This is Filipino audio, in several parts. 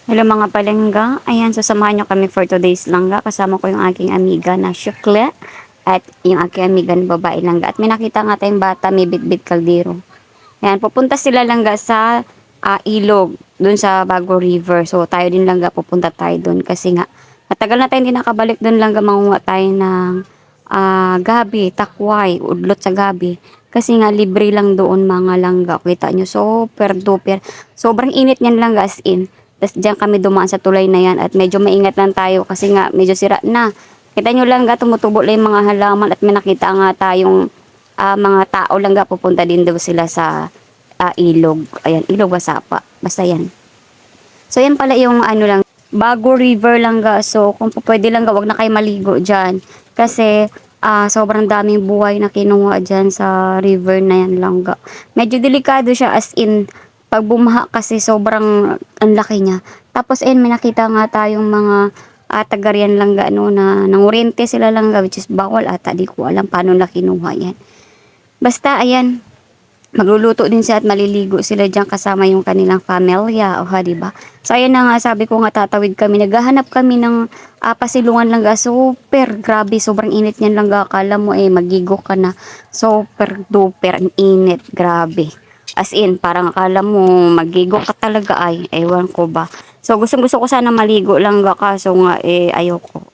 Hello mga palengga. Ayan, sasamahan nyo kami for today's langga. Kasama ko yung aking amiga na Shukle at yung aking amiga na babae langga. At may nakita nga tayong bata may bitbit kaldero. Ayan, pupunta sila langga sa ilog, dun sa Bago River. So tayo din langga, pupunta tayo dun kasi nga matagal na tayo hindi nakabalik dun langga, mangunga tayo ng gabi, takway, udlot sa gabi. Kasi nga libre lang doon mga langga. Kita nyo, super duper. Sobrang init niyan langga as in. Tapos diyan kami dumaan sa tulay na yan at medyo maingat lang tayo kasi nga medyo sira na. Kita nyo lang ga, tumutubo lang yung mga halaman at may nakita nga tayong mga tao lang ga, pupunta din daw sila sa ilog. Ayan, ilog Wasapa. Basta yan. So yan pala yung ano lang, Bago River lang ga. So kung pwede lang ga, wag na kayo maligo dyan. Kasi sobrang daming buhay na kinuha dyan sa river na yan lang ga. Medyo delikado siya as in, pag bumaha kasi sobrang ang laki niya. Tapos may nakita nga tayong mga tagarian lang ga, ano, na nangurente sila lang ga, which is bawal ata. Di ko alam paano na kinuha yan. Basta ayan, magluluto din siya at maliligo sila diyan kasama yung kanilang pamilya, o ha, diba? So ayan na nga, sabi ko nga tatawid kami, naghahanap kami ng pasilungan lang ga. Super grabe, sobrang init niyan lang ga, akala mo magigo ka na. Super duper ang init, grabe. As in, parang akala mo magigo ka talaga, ay ewan ko ba. So gustong gusto ko sana maligo lang ga, kaso nga ayoko.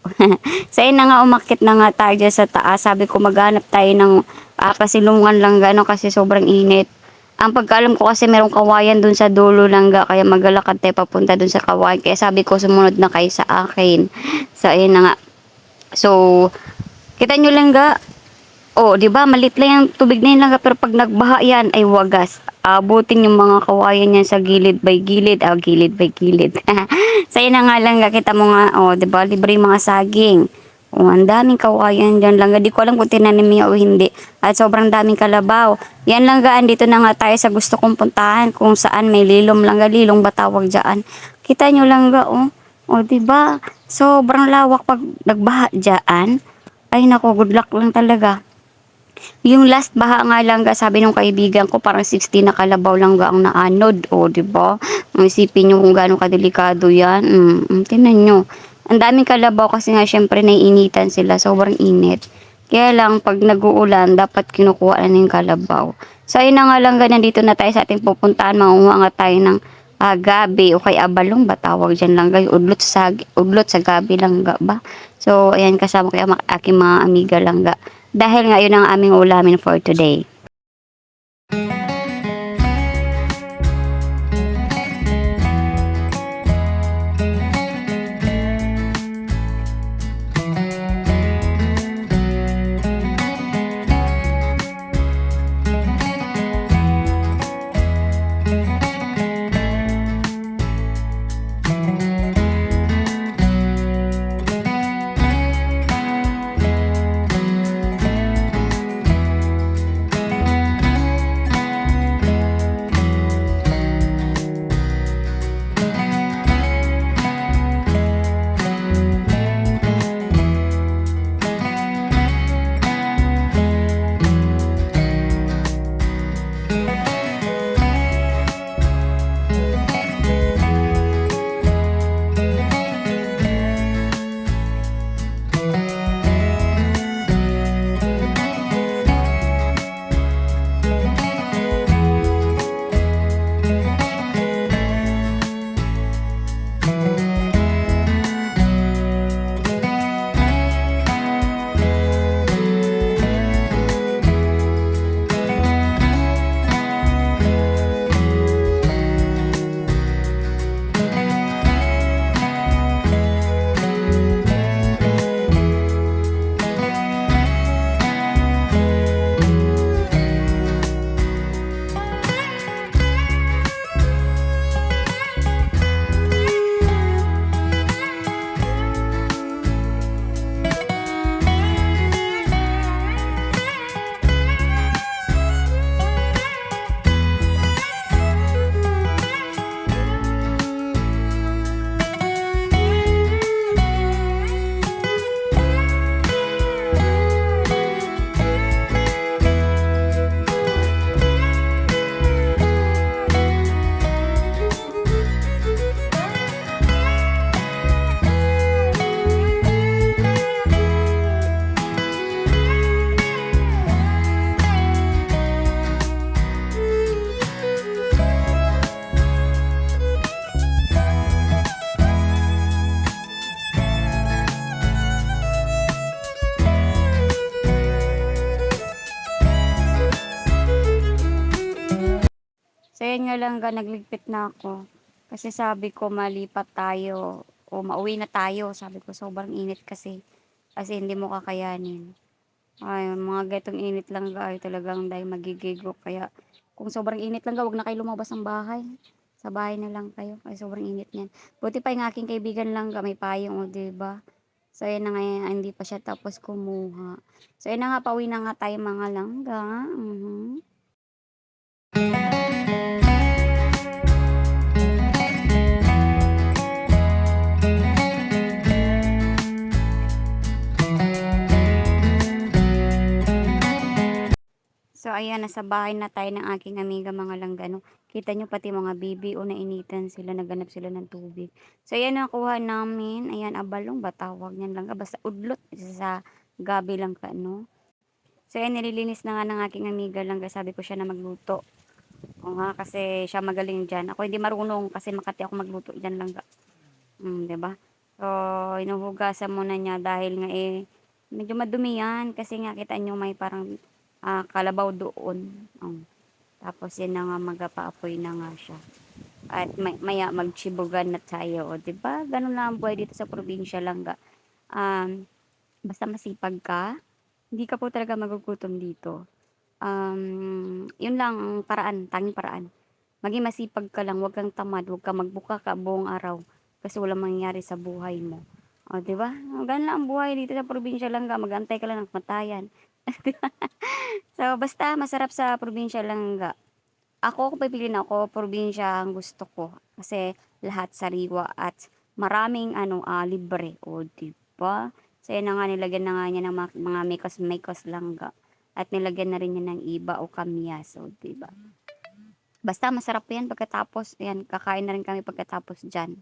So ayun na nga, umakit na nga tayo dyan sa taas. Sabi ko maghanap tayo ng pasilungan lang ga, no, kasi sobrang init. Ang pagkaalam ko kasi merong kawayan dun sa dulo lang ga, kaya maglalakad tayo papunta dun sa kawayan. Kaya sabi ko sumunod na kayo sa akin. So ayun na nga. So kita nyo lang ga, oh, 'di ba? Malit lang yung tubig na yun lang, pero pag nagbaha yan ay wagas. Abutin yung mga kawayan niyan sa gilid by gilid, gilid by gilid. Sa na nga lang, kita mo nga, oh, 'di ba? Libre yung mga saging. Oh, ang daming kawayan diyan lang. Di ko alam kung tinanim niya o hindi. At sobrang daming kalabaw. Yan lang gaan, dito na nga tayo sa gusto kong puntahan, kung saan may lilom lang ga, lilong ba tawag diyan. Kita nyo lang ga, oh. Oh, 'di ba? Sobrang lawak pag nagbaha diyan. Ay nako, good luck lang talaga. Yung last baha nga lang ga, sabi ng kaibigan ko, parang 60 na kalabaw lang ga ang naanod. O, di ba? Isipin nyo kung gaano kadelikado yan. Tingnan nyo. Ang daming kalabaw kasi nga syempre naiinitan sila. Sobrang init. Kaya lang, pag nag-uulan, dapat kinukuha na yung kalabaw. So, ayun na nga lang ga, nandito na tayo sa ating pupuntahan. Mangunga nga tayo ng gabi o kay abalong ba tawag dyan lang ga. Udlot sa gabi lang ga ba? So, ayan, kasama ko yung aking mga amiga lang ga. Dahil ngayon ang aming ulamin for today. ayun nga lang nagligpit na ako. Kasi sabi ko malipat tayo o mauwi na tayo. Sabi ko sobrang init kasi hindi mo kakayanin. Ay, mga ganitong init lang ay talagang dahil magigigok. Kaya kung sobrang init lang wag na kayo lumabas ng bahay. Sa bahay na lang kayo. Ay, sobrang init niyan. Buti pa yung aking kaibigan lang may payong, o, 'di ba? So, ayun na nga, hindi pa siya tapos kumuha. So, ayun na nga, pauwi na nga tayo mga langga. Mhm. So ayan, nasa bahay na tayo ng aking amiga mga langgano. Kita nyo pati mga bibi o nainitan sila, naghanap sila ng tubig. So ayan nakuha namin, ayan abalong ba tawag niyan langga, basta udlot isa sa gabi lang ka no. So ayan nililinis na nga ng aking amiga langga, sabi ko siya na magluto. O nga kasi siya magaling diyan. Ako hindi marunong kasi makati ako magluto diyan langga. 'Di ba? So inuhugasan muna niya dahil nga medyo madumi yan kasi nga kita nyo may parang kalabaw doon. Tapos yan na nga magpaapoy na nga siya. At maya magchibugan na tayo, o 'di ba? Ganun lang ang buhay dito sa probinsya langga. Um, Basta masipag ka, hindi ka po talaga magugutom dito. Yun lang ang paraan, tanging paraan. Maging masipag ka lang, wag kang tamad, wag kang magbuka ka buong araw kasi walang mangyayari sa buhay mo. O, 'di ba? Ganun lang ang buhay dito sa probinsya langga, mag-antay ka lang ng kamatayan. So, basta masarap sa probinsya langga. Ako kung pipiliin ako, probinsya ang gusto ko. Kasi lahat sariwa at maraming libre. O, di ba? So, yan na nga, nilagyan na nga niya ng mga mekos-mekos langga. At nilagyan na rin niya ng iba o kamyas. O, di ba? Basta masarap yan pagkatapos. Yan, kakain na rin kami pagkatapos dyan.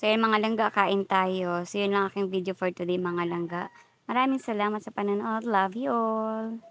So, yan mga langga, kain tayo. So, yun lang aking video for today mga langga. Maraming salamat sa panonood. Love you all.